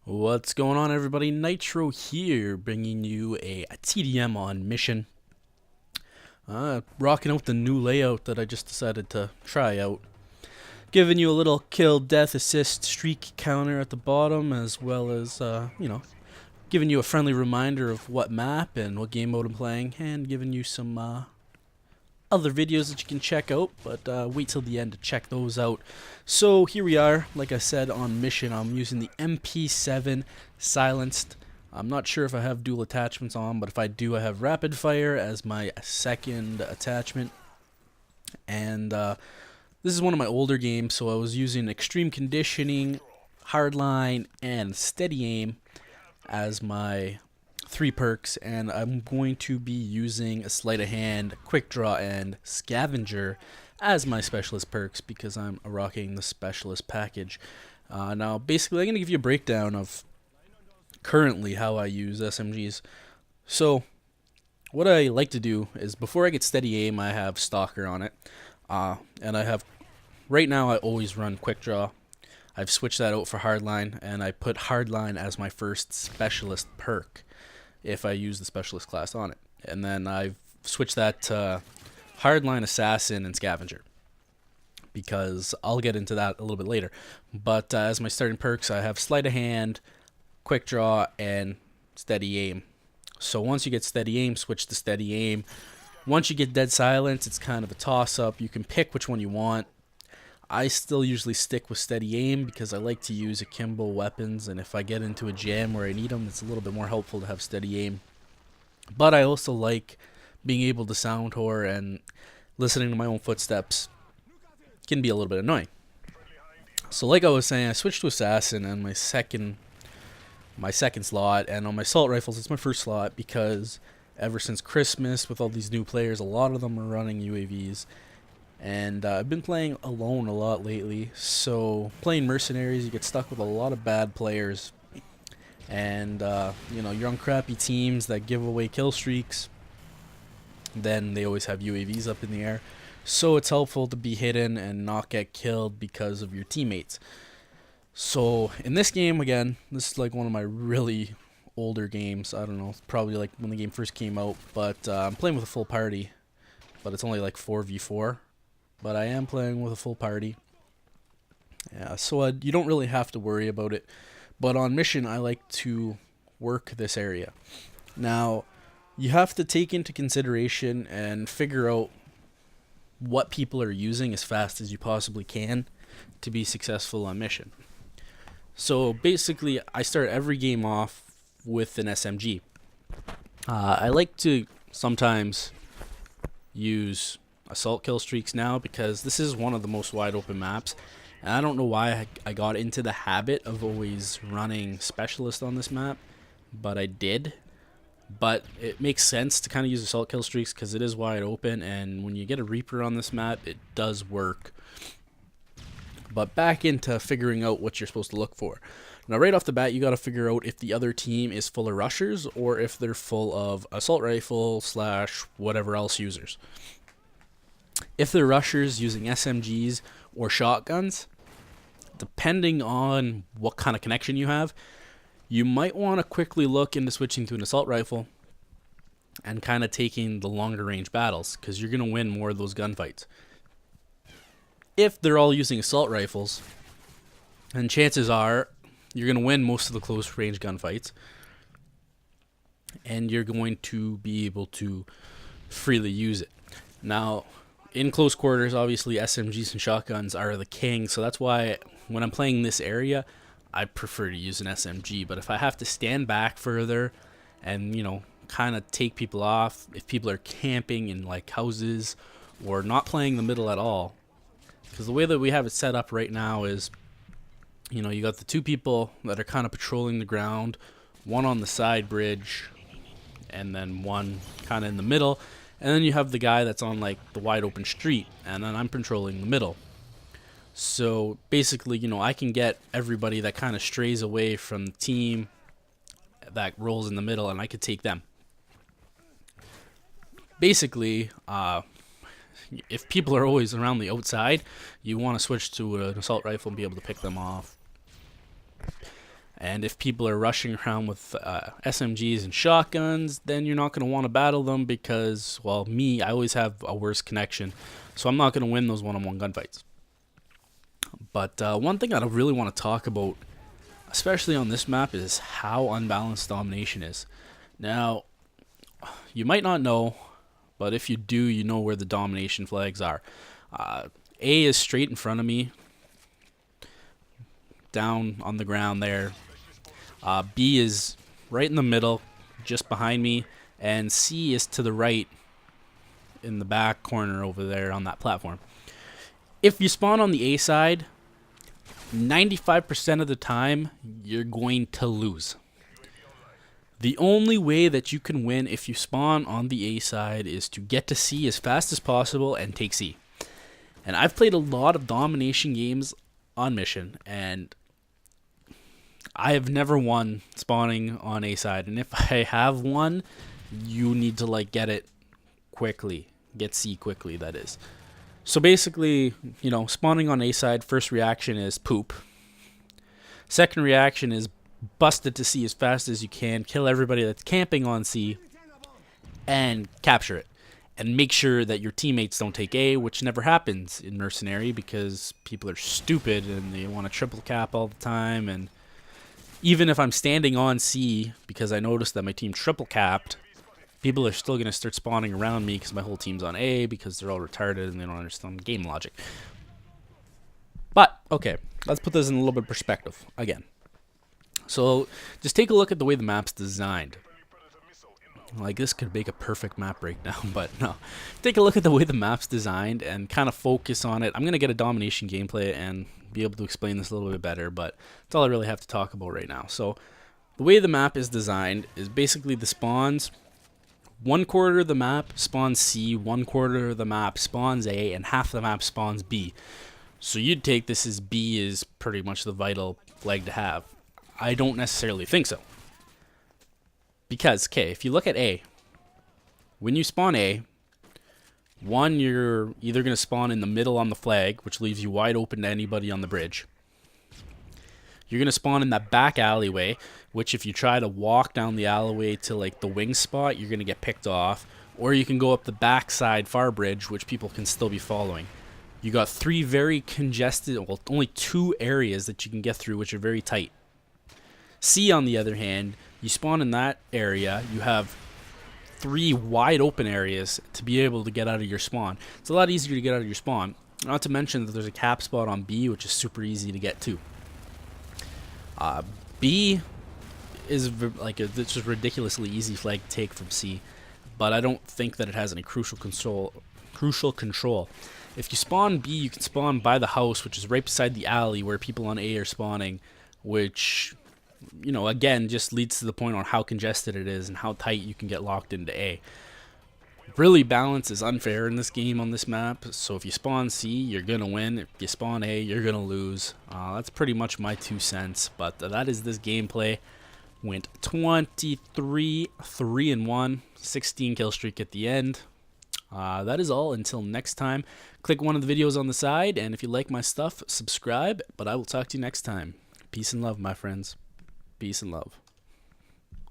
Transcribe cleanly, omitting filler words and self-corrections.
What's going on, everybody? Nitro here, bringing you a TDM on mission. Rocking out the new layout that I just decided to try out. Giving you a little kill, death, assist, streak counter at the bottom, as well as, giving you a friendly reminder of what map and what game mode I'm playing, and giving you some other videos that you can check out, but wait till the end to check those out. So here we are, like I said, on mission. I'm using the MP7 silenced. I'm not sure if I have dual attachments on, but if I do, I have rapid fire as my second attachment. And this is one of my older games, so I was using extreme conditioning, hardline, and steady aim as my 3 perks, and I'm going to be using a sleight of hand, quick draw, and scavenger as my specialist perks because I'm rocking the specialist package. Now, basically, I'm going to give you a breakdown of currently how I use SMGs. So, what I like to do is before I get steady aim, I have stalker on it, and I have right now I always run quick draw. I've switched that out for hardline, and I put hardline as my first specialist perk if I use the specialist class on it. And then I've switched that to hardline, assassin, and scavenger because I'll get into that a little bit later. But as my starting perks, I have sleight of hand, quick draw, and steady aim. So once you get steady aim, switch to steady aim. Once you get dead silence, it's kind of a toss-up. You can pick which one you want. I still usually stick with steady aim because I like to use akimbo weapons, and if I get into a jam where I need them, it's a little bit more helpful to have steady aim. But I also like being able to sound whore, and listening to my own footsteps can be a little bit annoying. So like I was saying, I switched to assassin on my second slot, and on my assault rifles it's my first slot because ever since Christmas with all these new players, a lot of them are running UAVs. And I've been playing alone a lot lately, so playing mercenaries, you get stuck with a lot of bad players. And, you're on crappy teams that give away kill streaks, then they always have UAVs up in the air. So it's helpful to be hidden and not get killed because of your teammates. So in this game, again, this is like one of my really older games. I don't know, probably like when the game first came out, but I'm playing with a full party, but it's only like 4v4. But I am playing with a full party. Yeah, so you don't really have to worry about it. But on mission, I like to work this area. Now, you have to take into consideration and figure out what people are using as fast as you possibly can to be successful on mission. So basically, I start every game off with an SMG. I like to sometimes use assault kill streaks now because this is one of the most wide open maps, and I don't know why I got into the habit of always running specialist on this map, but I did. But it makes sense to kind of use assault kill streaks because it is wide open, and when you get a Reaper on this map, it does work. But back into figuring out what you're supposed to look for. Now right off the bat, you got to figure out if the other team is full of rushers or if they're full of assault rifle / whatever else users. If they're rushers using SMGs or shotguns, depending on what kind of connection you have, you might want to quickly look into switching to an assault rifle and kind of taking the longer range battles because you're going to win more of those gunfights. If they're all using assault rifles, then chances are you're going to win most of the close range gunfights, and you're going to be able to freely use it. Now, in close quarters, obviously SMGs and shotguns are the king, so that's why when I'm playing this area, I prefer to use an SMG. But if I have to stand back further and, kind of take people off, if people are camping in like houses or not playing the middle at all, because the way that we have it set up right now is, you got the 2 people that are kind of patrolling the ground, one on the side bridge, and then one kind of in the middle. And then you have the guy that's on like the wide open street, and then I'm patrolling the middle. So basically, I can get everybody that kind of strays away from the team that rolls in the middle, and I could take them. Basically, if people are always around the outside, you want to switch to an assault rifle and be able to pick them off. And if people are rushing around with SMGs and shotguns, then you're not going to want to battle them because, well, I always have a worse connection. So I'm not going to win those one-on-one gunfights. But one thing that I really want to talk about, especially on this map, is how unbalanced domination is. Now, you might not know, but if you do, you know where the domination flags are. A is straight in front of me, down on the ground there. B is right in the middle, just behind me, and C is to the right in the back corner over there on that platform. If you spawn on the A side, 95% of the time, you're going to lose. The only way that you can win if you spawn on the A side is to get to C as fast as possible and take C. And I've played a lot of domination games on mission, and I have never won spawning on A side. And if I have won, you need to like get it quickly. Get C quickly, that is. So basically, you know, spawning on A side, first reaction is poop. Second reaction is bust it to C as fast as you can, kill everybody that's camping on C, and capture it. And make sure that your teammates don't take A, which never happens in Mercenary because people are stupid and they want to triple cap all the time. And even if I'm standing on C because I noticed that my team triple capped, people are still going to start spawning around me because my whole team's on A because they're all retarded and they don't understand game logic. But, okay, let's put this in a little bit of perspective again. So, just take a look at the way the map's designed. Like, this could make a perfect map breakdown, but no. Take a look at the way the map's designed and kind of focus on it. I'm going to get a domination gameplay and be able to explain this a little bit better, but that's all I really have to talk about right now. So, the way the map is designed is basically the spawns. 1/4 of the map spawns C, 1/4 of the map spawns A, and half the map spawns B. So you'd take this as B is pretty much the vital flag to have. I don't necessarily think so. Because, okay, if you look at A, when you spawn A, one, you're either going to spawn in the middle on the flag, which leaves you wide open to anybody on the bridge. You're going to spawn in that back alleyway, which if you try to walk down the alleyway to like the wing spot, you're going to get picked off. Or you can go up the backside far bridge, which people can still be following. You got 3 very congested, well, only 2 areas that you can get through, which are very tight. C, on the other hand, you spawn in that area, you have 3 wide open areas to be able to get out of your spawn. It's a lot easier to get out of your spawn. Not to mention that there's a cap spot on B, which is super easy to get to. B is like it's just ridiculously easy flag to take from C, but I don't think that it has any crucial control. If you spawn B, you can spawn by the house, which is right beside the alley where people on A are spawning, which, you know, again, just leads to the point on how congested it is and how tight you can get locked into A. Really, balance is unfair in this game on this map, so if you spawn C, you're going to win. If you spawn A, you're going to lose. That's pretty much my 2 cents, but that is this gameplay. Went 23, 3-1, 16 kill streak at the end. That is all. Until next time, click one of the videos on the side, and if you like my stuff, subscribe, but I will talk to you next time. Peace and love, my friends. Peace and love.